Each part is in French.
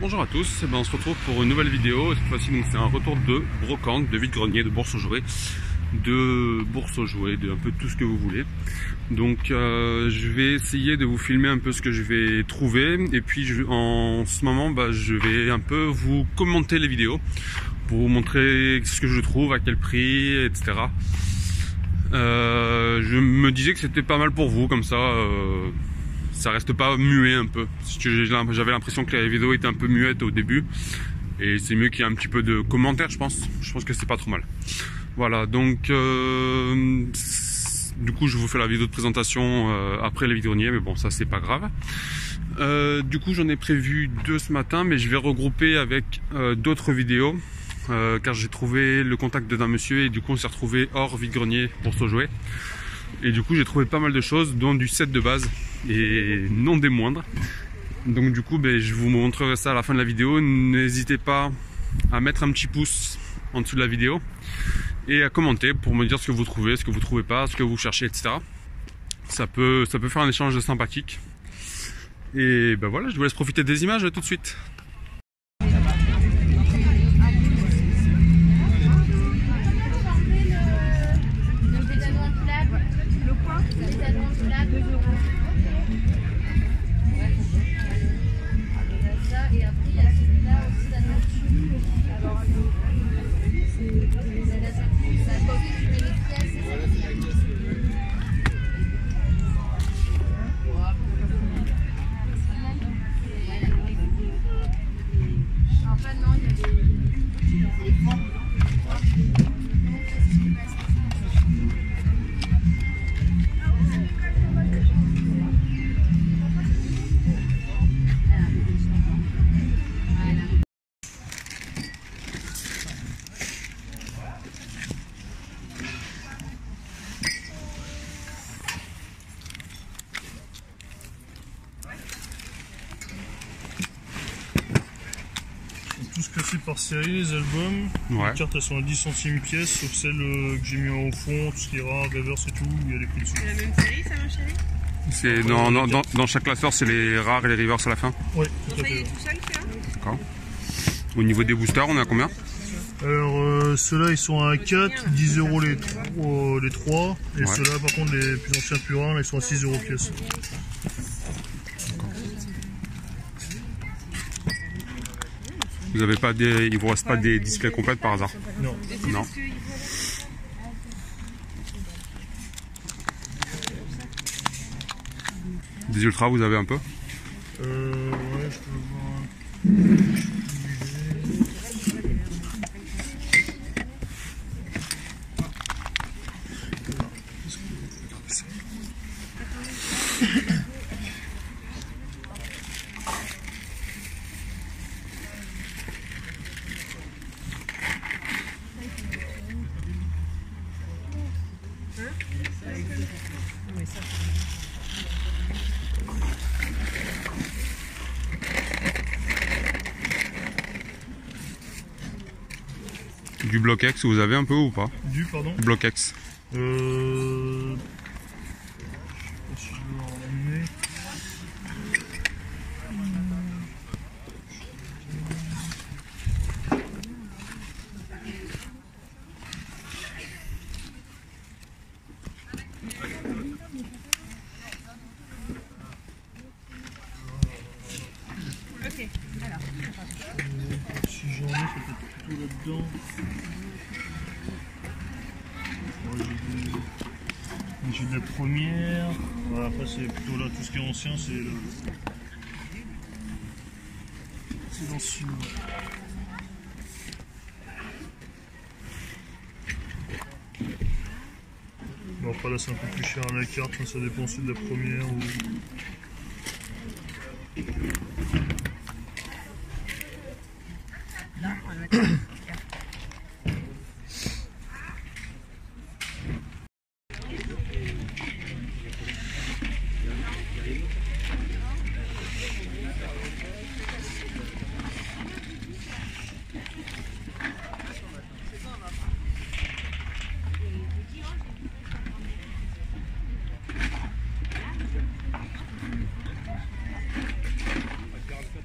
Bonjour à tous, on se retrouve pour une nouvelle vidéo. Cette fois-ci, c'est un retour de brocante, de vide-grenier, de bourse aux jouets, de un peu tout ce que vous voulez. Donc je vais essayer de vous filmer un peu ce que je vais trouver. Et puis en ce moment, je vais un peu vous commenter les vidéos pour vous montrer ce que je trouve, à quel prix, etc. Je me disais que c'était pas mal pour vous, comme ça reste pas muet un peu. J'avais l'impression que la vidéo était un peu muette au début. Et c'est mieux qu'il y ait un petit peu de commentaires, je pense. Je pense que c'est pas trop mal. Voilà, donc du coup je vous fais la vidéo de présentation après les vide-greniers, mais bon, ça c'est pas grave. Du coup j'en ai prévu 2 ce matin, mais je vais regrouper avec d'autres vidéos. Car j'ai trouvé le contact d'un monsieur et du coup on s'est retrouvé hors vide-grenier pour se jouer. Et du coup j'ai trouvé pas mal de choses, dont du set de base et non des moindres. Donc du coup je vous montrerai ça à la fin de la vidéo. N'hésitez pas à mettre un petit pouce en dessous de la vidéo et à commenter pour me dire ce que vous trouvez, ce que vous trouvez pas, ce que vous cherchez, etc. Ça peut faire un échange sympathique. Et voilà, je vous laisse profiter des images tout de suite. Tous classés par série, les albums. Ouais. Les cartes elles sont à 10 centimes pièce, sauf celle que j'ai mis au fond, tout ce qui est rare, reverse et tout, il y a les prix dessus. C'est la même série, ça, mon chéri? C'est dans chaque classeur, c'est les rares et les reverse à la fin. Oui, tout Donc à ça, il fait. est tout seul, celui-là? D'accord. Au niveau des boosters, on est à combien? Alors ceux-là ils sont à 4, 10 € les 3. Et Ouais. ceux-là par contre les plus anciens plus rares, là, ils sont à 6 € pièce. Vous avez pas il vous reste pas des displays complètes par hasard? Non. Non. Des ultras, vous avez un peu? Ouais, je peux voir. Du bloc X, vous avez un peu ou pas? Du pardon. Bloc X. Je sais pas si je dois en ramener. Ok, alors. Si j'en ai, c'est peut-être plutôt là-dedans. J'ai de la première. Voilà, après c'est plutôt là, tout ce qui est ancien, c'est là. C'est dans ce film. Bon, après là c'est un peu plus cher à la carte, hein, ça dépend aussi de la première ou... Là, on va le mettre là.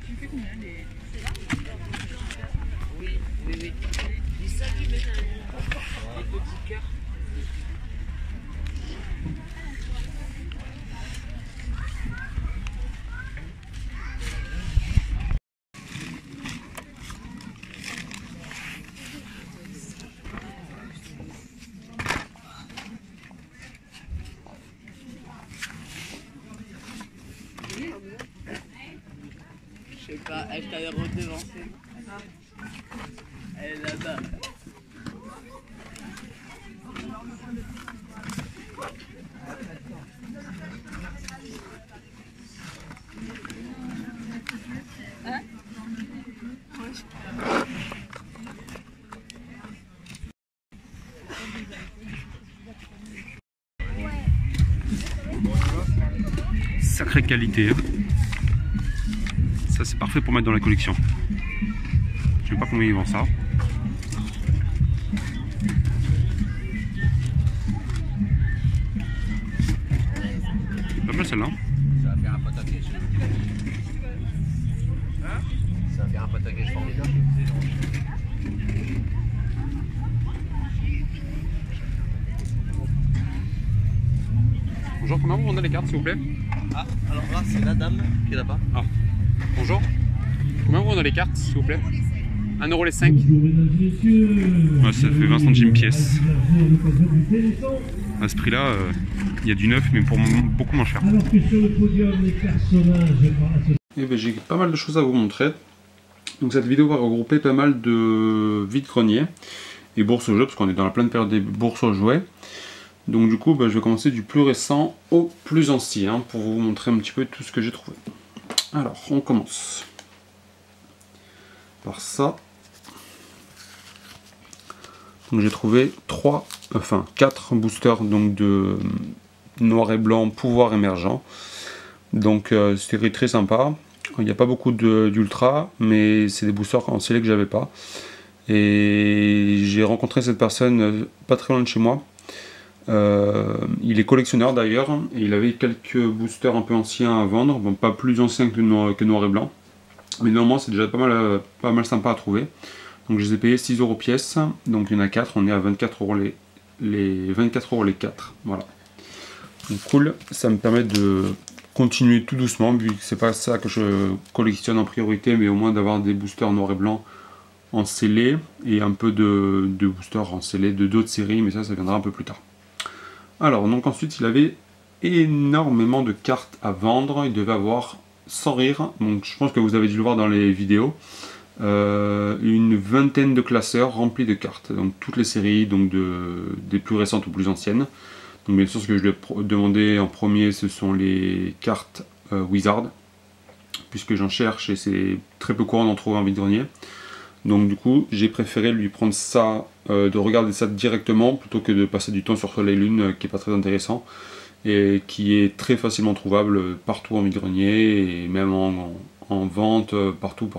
Tu fais combien? Oui, oui, oui. Dis ça, tu mets un petit cœur. Je sais pas, elle t'avait redevancé. Elle est là-bas. Sacrée qualité. Ça c'est parfait pour mettre dans la collection. Je sais pas combien ils vendent ça. C'est pas mal celle-là. Ça va faire un potager. Ça va faire un potager formidable. Bonjour, comment vous vendez les cartes s'il vous plaît? Ah, alors là c'est la dame qui est là-bas. Ah, bonjour. Combien vous vendez les cartes s'il vous plaît? 1€ les 5. Ouais, ça fait 20 centimes pièce. À ce prix-là, il y a du neuf, mais pour beaucoup moins cher. Et ben, j'ai pas mal de choses à vous montrer. Donc cette vidéo va regrouper pas mal de vide-greniers et bourses aux jeux, parce qu'on est dans la pleine période des bourses aux jouets. Donc du coup, je vais commencer du plus récent au plus ancien pour vous montrer un petit peu tout ce que j'ai trouvé. Alors, on commence par ça. Donc j'ai trouvé 4 boosters donc de noir et blanc pouvoir émergent. Donc série très sympa. Il n'y a pas beaucoup d'ultra, mais c'est des boosters en scellé que j'avais pas. Et j'ai rencontré cette personne pas très loin de chez moi. Il est collectionneur d'ailleurs, et il avait quelques boosters un peu anciens à vendre, bon, pas plus anciens que noir et blanc, mais néanmoins c'est déjà pas mal sympa à trouver. Donc je les ai payés 6€ pièce, donc il y en a 4, on est à 24€ les 24€ les 4, voilà. Donc cool, ça me permet de continuer tout doucement, vu que c'est pas ça que je collectionne en priorité, mais au moins d'avoir des boosters noir et blanc en scellé, et un peu de boosters en scellé de d'autres séries, mais ça viendra un peu plus tard. Alors, donc ensuite, il avait énormément de cartes à vendre. Il devait avoir, sans rire, donc je pense que vous avez dû le voir dans les vidéos, une vingtaine de classeurs remplis de cartes. Donc toutes les séries, donc des plus récentes aux plus anciennes. Donc bien sûr, ce que je lui ai demandé en premier, ce sont les cartes Wizard, puisque j'en cherche et c'est très peu courant d'en trouver en vide-grenier. Donc du coup, j'ai préféré lui prendre ça, de regarder ça directement, plutôt que de passer du temps sur Soleil Lune, qui est pas très intéressant, et qui est très facilement trouvable partout en vide-grenier, et même en vente, partout.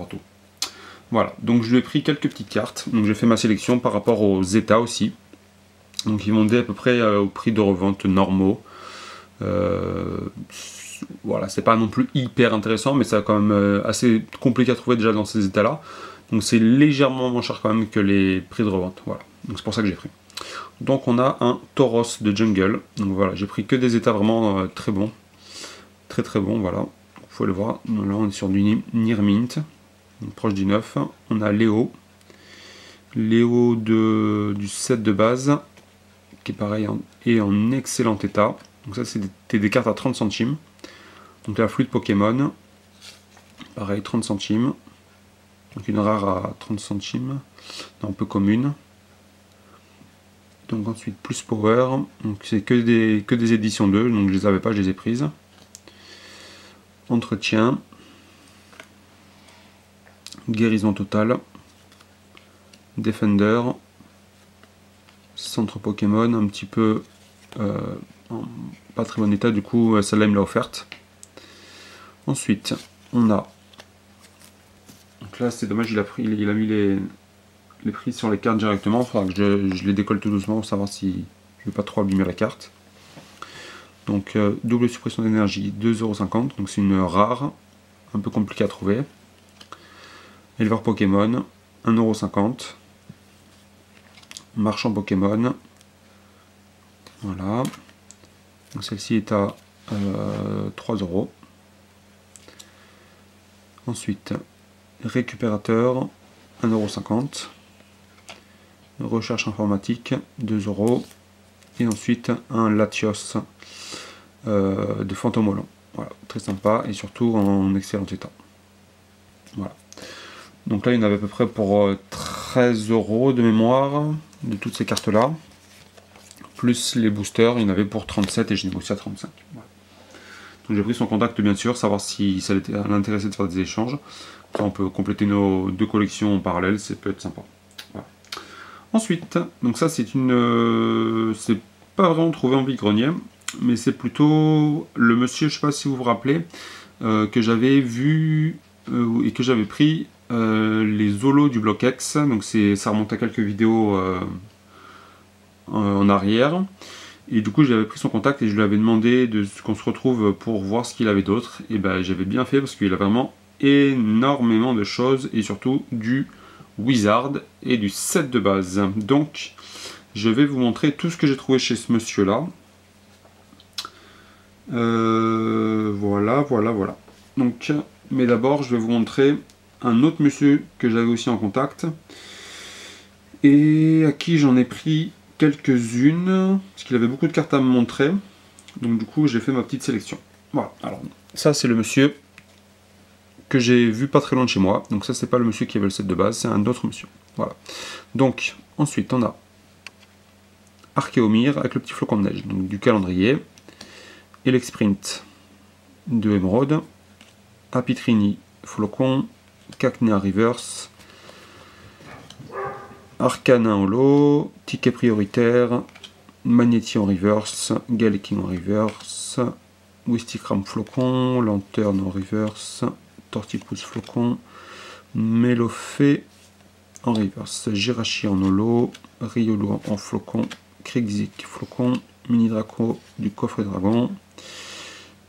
Voilà, donc je lui ai pris quelques petites cartes, donc j'ai fait ma sélection par rapport aux états aussi. Donc ils vendaient à peu près au prix de revente normaux. Voilà, c'est pas non plus hyper intéressant, mais c'est quand même assez compliqué à trouver déjà dans ces états-là. Donc c'est légèrement moins cher quand même que les prix de revente. Voilà, donc c'est pour ça que j'ai pris. Donc on a un Tauros de Jungle. Donc voilà, j'ai pris que des états vraiment très bons. Très bons, voilà. Vous pouvez le voir. Donc là on est sur du Nirmint, proche du 9. On a Léo. Léo du set de base, qui est pareil et en excellent état. Donc ça c'était des cartes à 30 centimes. Donc la flûte Pokémon, pareil 30 centimes. Donc une rare à 30 centimes, un peu commune. Donc ensuite plus Power, donc c'est que des éditions 2, donc je les avais pas, je les ai prises. Entretien, guérison totale, Defender, centre Pokémon, un petit peu en pas très bon état, du coup celle-là il me l'a offerte. Ensuite on a, donc là c'est dommage, il a mis les prix sur les cartes directement. Il faudra que je les décolle tout doucement pour savoir si je ne veux pas trop abîmer la carte. Donc double suppression d'énergie, 2,50 €, donc c'est une rare, un peu compliquée à trouver. Éleveur Pokémon, 1,50 €. Marchand Pokémon. Voilà. Donc celle-ci est à 3 €. Ensuite, récupérateur, 1,50 €. Recherche informatique, 2 €. Et ensuite, un Latios de Fantôme Volant. Voilà, très sympa et surtout en excellent état. Voilà. Donc là, il y en avait à peu près pour 13 € de mémoire de toutes ces cartes-là. Plus les boosters, il y en avait pour 37 et j'ai négocié à 35. Voilà. Donc j'ai pris son contact bien sûr, savoir si ça l'intéressait de faire des échanges. Ça, on peut compléter nos deux collections en parallèle, ça peut être sympa. Voilà. Ensuite, donc ça c'est une... c'est pas vraiment trouvé en vide-grenier, mais c'est plutôt le monsieur, je sais pas si vous vous rappelez, que j'avais vu et que j'avais pris les holos du bloc X. Donc ça remonte à quelques vidéos en arrière. Et du coup, j'avais pris son contact et je lui avais demandé qu'on se retrouve pour voir ce qu'il avait d'autre. Et ben, j'avais bien fait parce qu'il a vraiment énormément de choses et surtout du Wizard et du set de base. Donc, je vais vous montrer tout ce que j'ai trouvé chez ce monsieur-là. Voilà. Donc, mais d'abord, je vais vous montrer un autre monsieur que j'avais aussi en contact et à qui j'en ai pris quelques-unes, parce qu'il avait beaucoup de cartes à me montrer, donc du coup j'ai fait ma petite sélection. Voilà, alors ça c'est le monsieur que j'ai vu pas très loin de chez moi, donc ça c'est pas le monsieur qui avait le set de base, c'est un autre monsieur. Voilà, donc ensuite on a Archéomir avec le petit flocon de neige, donc du calendrier, Elexprint de Émeraude, Apitrini flocon, Cacnea Reverse, Arcana en holo, Ticket prioritaire, Magnéti en reverse, Galeking en reverse, Wistikram flocon, Lanterne en reverse, Tortipousse flocon, Melofé en reverse, Jirachi en holo, Riolo en flocon, Krigzik flocon, Mini Draco du coffre dragon,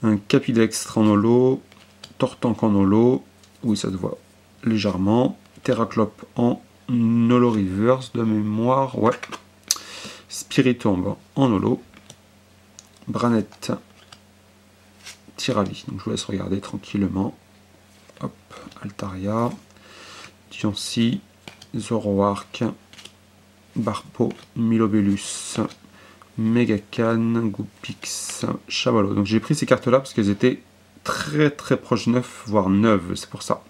un Capidextre en holo, Tortank en holo, oui ça se voit légèrement, Terraclope en holo reverse de mémoire, ouais. Spiritomb en holo, Branette, Tiravi, donc je vous laisse regarder tranquillement. Hop, Altaria, Diancie, Zoroark, Barpo, Milobellus, Megacan, Goupix, Chavalo. Donc j'ai pris ces cartes là parce qu'elles étaient très proches neuf, voire neuves, c'est pour ça.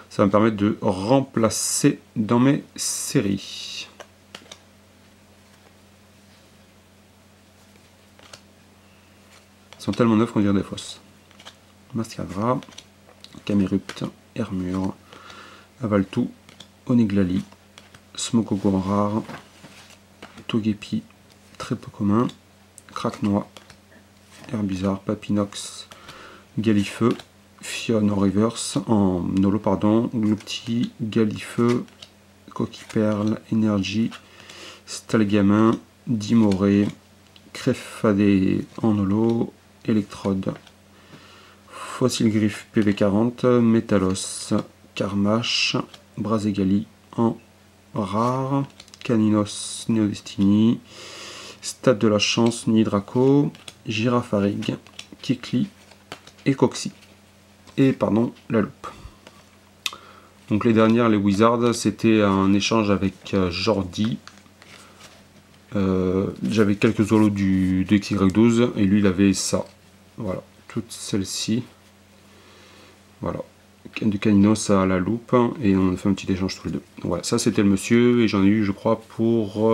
Ça va me permettre de remplacer dans mes séries. Ils sont tellement neufs qu'on dirait des fausses. Mascadra, Camerupt, Hermure, Avaltou, Oniglali, Smogogo en rare, Togepi, très peu commun, Craquenois, Herbizarre, Papinox, Galifeu, Fion en reverse, en holo pardon, Gloupti, Galifeu, Coquille-Perle, Energy, Stalgamin, Dimoré, Crefadé en holo, Electrode, Fossil Griffe PV40, Métalos, Karmash, Brazegali en rare, Caninos Neodestini, Stade de la Chance Nidraco, Girafarig, Kikli et Coxy. Et pardon, la loupe. Donc les dernières, les Wizards, c'était un échange avec Jordi. J'avais quelques holos du XY12 et lui il avait ça. Voilà, toutes celles-ci. Voilà, du Caninos à la loupe et on a fait un petit échange tous les deux. Donc voilà, ça c'était le monsieur et j'en ai eu je crois pour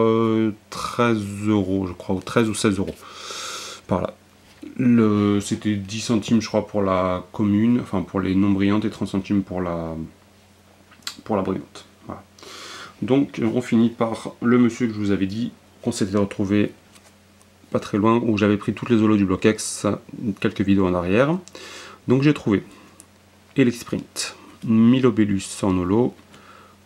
13 €, je crois, ou 13 ou 16 € par là. C'était 10 centimes je crois pour la commune, enfin pour les non brillantes et 30 centimes pour la brillante. Voilà. Donc on finit par le monsieur que je vous avais dit qu'on s'était retrouvé pas très loin, où j'avais pris toutes les holos du bloc X, quelques vidéos en arrière. Donc j'ai trouvé Elexprint, Milobellus en holo,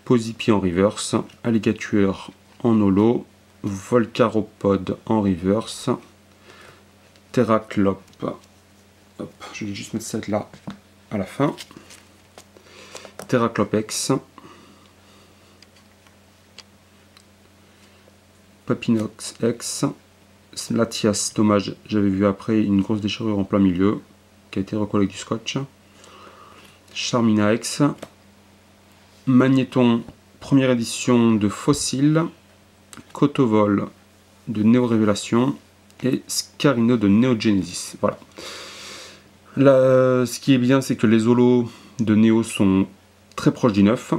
Posipi en reverse, Alligator en holo, Volcaropod en reverse, Terraclope, hop, je vais juste mettre celle là à la fin, Terraclope X, Papinox X, Latias, dommage, j'avais vu après une grosse déchirure en plein milieu, qui a été recollée avec du scotch. Charmina X, Magnéton, première édition de Fossil, Cotovol de Néo Révélation et Scarino de Neo Genesis. Voilà. Là, ce qui est bien, c'est que les holos de Néo sont très proches du neuf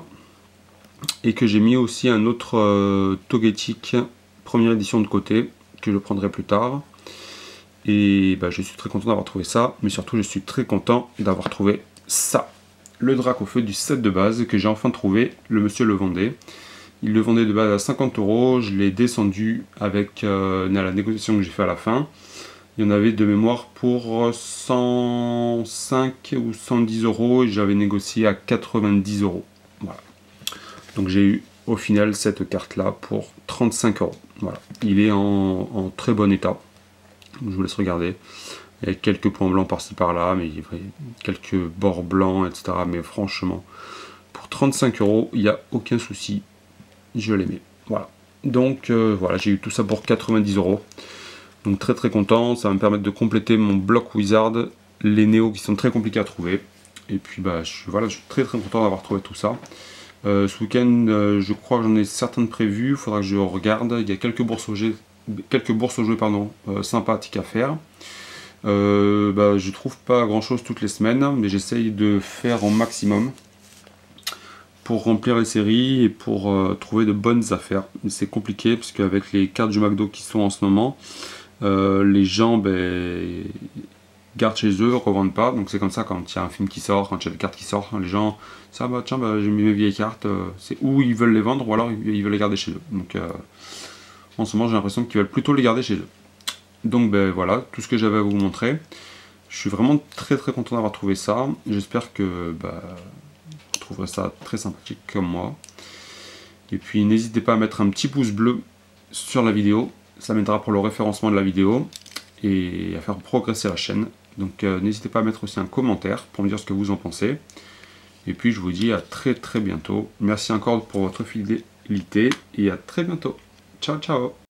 et que j'ai mis aussi un autre Togetic première édition de côté que je prendrai plus tard. Et bah, je suis très content d'avoir trouvé ça, mais surtout je suis très content d'avoir trouvé ça. Le Dracofeu du set de base que j'ai enfin trouvé, le monsieur le vendait. Il le vendait de base à 50 €, je l'ai descendu avec la négociation que j'ai fait à la fin. Il y en avait de mémoire pour 105 ou 110 € et j'avais négocié à 90 €. Voilà. Donc j'ai eu au final cette carte là pour 35 €. Voilà. Il est en très bon état. Je vous laisse regarder. Il y a quelques points blancs par-ci par-là, mais il y a quelques bords blancs, etc. Mais franchement, pour 35 €, il n'y a aucun souci. Je l'aimais. Voilà. Donc voilà, j'ai eu tout ça pour 90 €. Donc très très content. Ça va me permettre de compléter mon bloc Wizard, les néos qui sont très compliqués à trouver. Et puis bah voilà, je suis très très content d'avoir trouvé tout ça. Ce week-end, je crois que j'en ai certaines prévues. Il faudra que je regarde. Il y a quelques bourses au jeu, sympathiques à faire. Je trouve pas grand chose toutes les semaines, mais j'essaye de faire au maximum pour remplir les séries et pour trouver de bonnes affaires. C'est compliqué parce qu'avec les cartes du McDo qui sont en ce moment, les gens gardent chez eux, revendent pas. Donc c'est comme ça quand il y a un film qui sort, quand il y a des cartes qui sortent, les gens, ça bah tiens, j'ai mis mes vieilles cartes, c'est où ils veulent les vendre ou alors ils veulent les garder chez eux. Donc en ce moment j'ai l'impression qu'ils veulent plutôt les garder chez eux. Donc voilà, tout ce que j'avais à vous montrer. Je suis vraiment très très content d'avoir trouvé ça. J'espère que vous trouverez ça très sympathique comme moi. Et puis n'hésitez pas à mettre un petit pouce bleu sur la vidéo. Ça m'aidera pour le référencement de la vidéo et à faire progresser la chaîne. Donc n'hésitez pas à mettre aussi un commentaire pour me dire ce que vous en pensez. Et puis je vous dis à très très bientôt. Merci encore pour votre fidélité et à très bientôt. Ciao ciao.